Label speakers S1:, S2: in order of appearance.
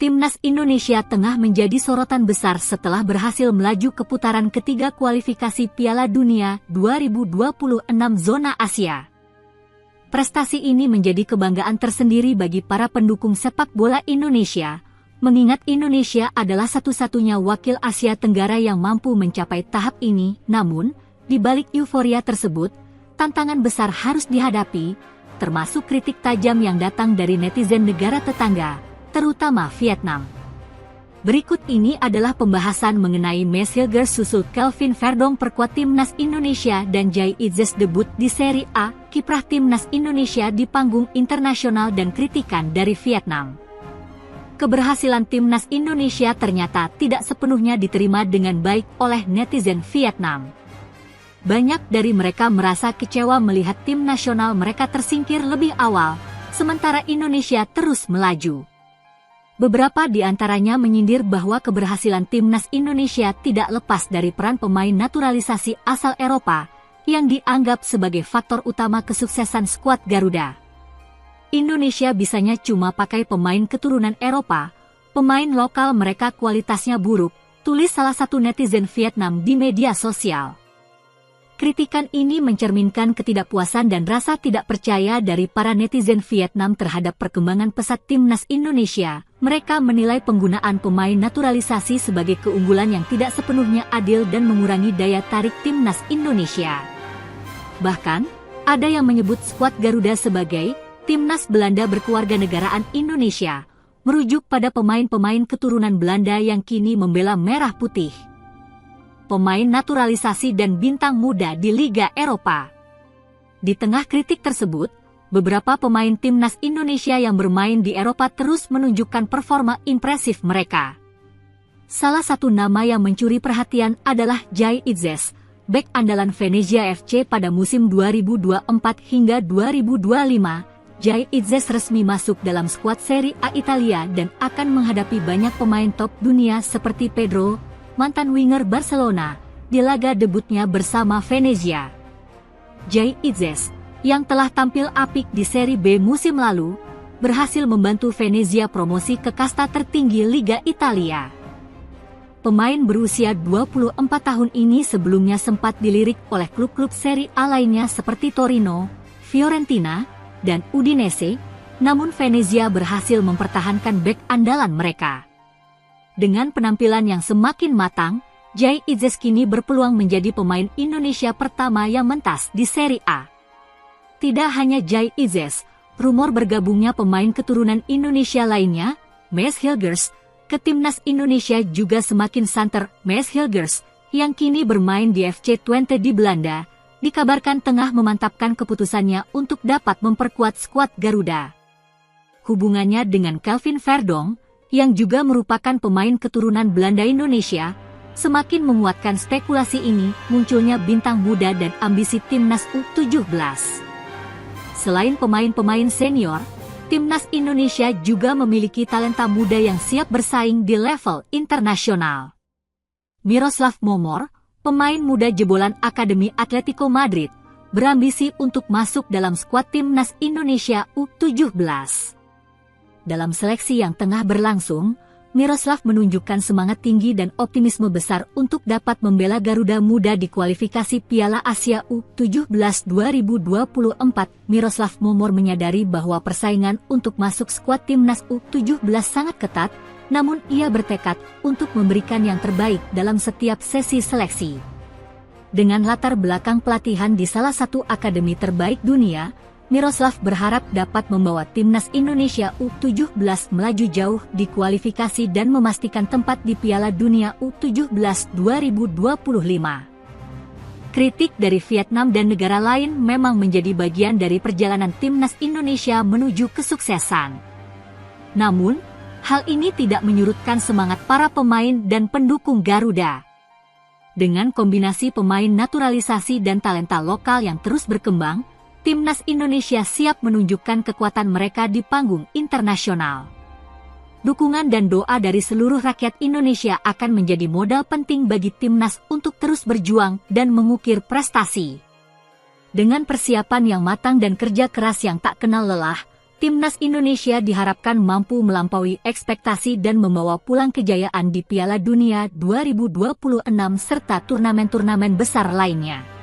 S1: Timnas Indonesia tengah menjadi sorotan besar setelah berhasil melaju ke putaran ketiga kualifikasi Piala Dunia 2026 zona Asia. Prestasi ini menjadi kebanggaan tersendiri bagi para pendukung sepak bola Indonesia, mengingat Indonesia adalah satu-satunya wakil Asia Tenggara yang mampu mencapai tahap ini. Namun, di balik euforia tersebut, tantangan besar harus dihadapi, termasuk kritik tajam yang datang dari netizen negara tetangga, terutama Vietnam. Berikut ini adalah pembahasan mengenai Mes Hilgers susul Kelvin Verdong perkuat Timnas Indonesia dan Jai Itzes debut di Serie A, kiprah Timnas Indonesia di panggung internasional dan kritikan dari Vietnam. Keberhasilan Timnas Indonesia ternyata tidak sepenuhnya diterima dengan baik oleh netizen Vietnam. Banyak dari mereka merasa kecewa melihat tim nasional mereka tersingkir lebih awal, sementara Indonesia terus melaju. Beberapa di antaranya menyindir bahwa keberhasilan Timnas Indonesia tidak lepas dari peran pemain naturalisasi asal Eropa, yang dianggap sebagai faktor utama kesuksesan skuad Garuda. Indonesia bisanya cuma pakai pemain keturunan Eropa, pemain lokal mereka kualitasnya buruk, tulis salah satu netizen Vietnam di media sosial. Kritikan ini mencerminkan ketidakpuasan dan rasa tidak percaya dari para netizen Vietnam terhadap perkembangan pesat Timnas Indonesia. Mereka menilai penggunaan pemain naturalisasi sebagai keunggulan yang tidak sepenuhnya adil dan mengurangi daya tarik Timnas Indonesia. Bahkan, ada yang menyebut skuad Garuda sebagai Timnas Belanda berkewarganegaraan Indonesia, merujuk pada pemain-pemain keturunan Belanda yang kini membela merah putih. Pemain naturalisasi dan bintang muda di Liga Eropa. Di tengah kritik tersebut, beberapa pemain Timnas Indonesia yang bermain di Eropa terus menunjukkan performa impresif mereka. Salah satu nama yang mencuri perhatian adalah Jai Itzes, bek andalan Venezia FC pada musim 2024 hingga 2025. Jai Itzes resmi masuk dalam skuad Serie A Italia dan akan menghadapi banyak pemain top dunia seperti Pedro, mantan winger Barcelona, di laga debutnya bersama Venezia. Jai Itzes, yang telah tampil apik di Serie B musim lalu, berhasil membantu Venezia promosi ke kasta tertinggi Liga Italia. Pemain berusia 24 tahun ini sebelumnya sempat dilirik oleh klub-klub Serie A lainnya seperti Torino, Fiorentina, dan Udinese, namun Venezia berhasil mempertahankan bek andalan mereka. Dengan penampilan yang semakin matang, Jai Itzes kini berpeluang menjadi pemain Indonesia pertama yang mentas di Serie A. Tidak hanya Jai Itzes, rumor bergabungnya pemain keturunan Indonesia lainnya, Mes Hilgers, ke Timnas Indonesia juga semakin santer. Mes Hilgers, yang kini bermain di FC Twente di Belanda, dikabarkan tengah memantapkan keputusannya untuk dapat memperkuat skuad Garuda. Hubungannya dengan Kelvin Verdong, yang juga merupakan pemain keturunan Belanda Indonesia, semakin menguatkan spekulasi ini. Munculnya bintang muda dan ambisi Timnas U17. Selain pemain-pemain senior, Timnas Indonesia juga memiliki talenta muda yang siap bersaing di level internasional. Miroslav Momor, pemain muda jebolan Akademi Atletico Madrid, berambisi untuk masuk dalam skuad Timnas Indonesia U17. Dalam seleksi yang tengah berlangsung, Miroslav menunjukkan semangat tinggi dan optimisme besar untuk dapat membela Garuda Muda di kualifikasi Piala Asia U17 2024. Miroslav Momor menyadari bahwa persaingan untuk masuk skuad Timnas U17 sangat ketat, namun ia bertekad untuk memberikan yang terbaik dalam setiap sesi seleksi. Dengan latar belakang pelatihan di salah satu akademi terbaik dunia, Miroslav berharap dapat membawa Timnas Indonesia U17 melaju jauh di kualifikasi dan memastikan tempat di Piala Dunia U17 2025. Kritik dari Vietnam dan negara lain memang menjadi bagian dari perjalanan Timnas Indonesia menuju kesuksesan. Namun, hal ini tidak menyurutkan semangat para pemain dan pendukung Garuda. Dengan kombinasi pemain naturalisasi dan talenta lokal yang terus berkembang, Timnas Indonesia siap menunjukkan kekuatan mereka di panggung internasional. Dukungan dan doa dari seluruh rakyat Indonesia akan menjadi modal penting bagi Timnas untuk terus berjuang dan mengukir prestasi. Dengan persiapan yang matang dan kerja keras yang tak kenal lelah, Timnas Indonesia diharapkan mampu melampaui ekspektasi dan membawa pulang kejayaan di Piala Dunia 2026 serta turnamen-turnamen besar lainnya.